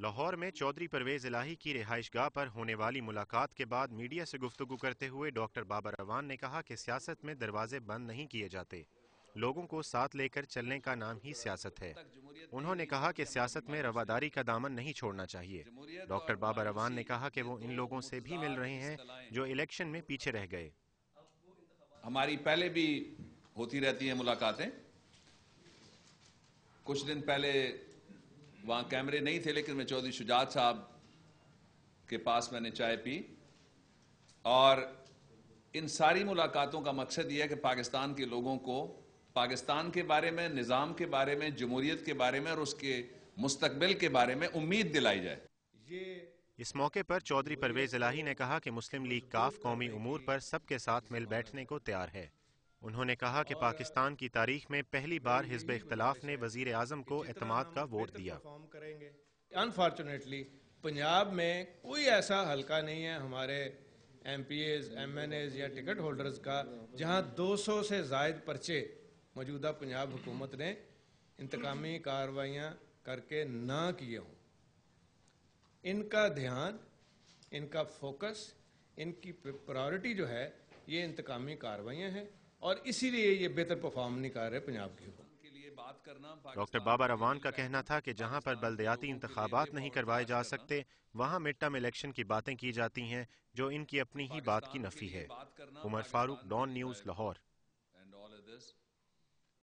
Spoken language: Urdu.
لاہور میں چودھری پرویز الہی کی رہائش گاہ پر ہونے والی ملاقات کے بعد میڈیا سے گفتگو کرتے ہوئے ڈاکٹر بابر اعوان نے کہا کہ سیاست میں دروازے بند نہیں کیے جاتے، لوگوں کو ساتھ لے کر چلنے کا نام ہی سیاست ہے۔ انہوں نے کہا کہ سیاست میں رواداری کا دامن نہیں چھوڑنا چاہیے۔ ڈاکٹر بابر اعوان نے کہا کہ وہ ان لوگوں سے بھی مل رہے ہیں جو الیکشن میں پیچھے رہ گئے۔ ہماری پہلے بھی ہوتی رہتی ہیں ملاقاتیں۔ کچھ دن پہلے وہاں کیمرے نہیں تھے، لیکن میں چودھری شجاعت صاحب کے پاس میں نے چائے پی، اور ان ساری ملاقاتوں کا مقصد یہ ہے کہ پاکستان کے لوگوں کو پاکستان کے بارے میں، نظام کے بارے میں، جمہوریت کے بارے میں اور اس کے مستقبل کے بارے میں امید دلائی جائے۔ اس موقع پر چودھری پرویز الہی نے کہا کہ مسلم لیگ کاف قومی امور پر سب کے ساتھ مل بیٹھنے کو تیار ہے۔ انہوں نے کہا کہ پاکستان کی تاریخ میں پہلی بار حزب اختلاف نے وزیر اعظم کو اعتماد کا ووٹ دیا۔ انفارچونیٹلی پنجاب میں کوئی ایسا حلقہ نہیں ہے ہمارے M P As, M N As یا ٹکٹ ہولڈرز کا جہاں 200 سے زائد پرچے موجودہ پنجاب حکومت نے انتقامی کارروائیاں کر کے نہ کیے ہوں۔ ان کا دھیان، ان کا فوکس، ان کی پرائورٹی جو ہے یہ انتقامی کارروائیاں ہیں، اور اسی لیے یہ بہتر پرفارم نہیں کر رہے پنجاب کی حکومت۔ ڈاکٹر بابر اعوان کا کہنا تھا کہ جہاں پر بلدیاتی انتخابات نہیں کروائے جا سکتے وہاں مڈ ٹرم الیکشن کی باتیں کی جاتی ہیں جو ان کی اپنی ہی بات کی نفی ہے۔ عمر فاروق، ڈان نیوز، لاہور۔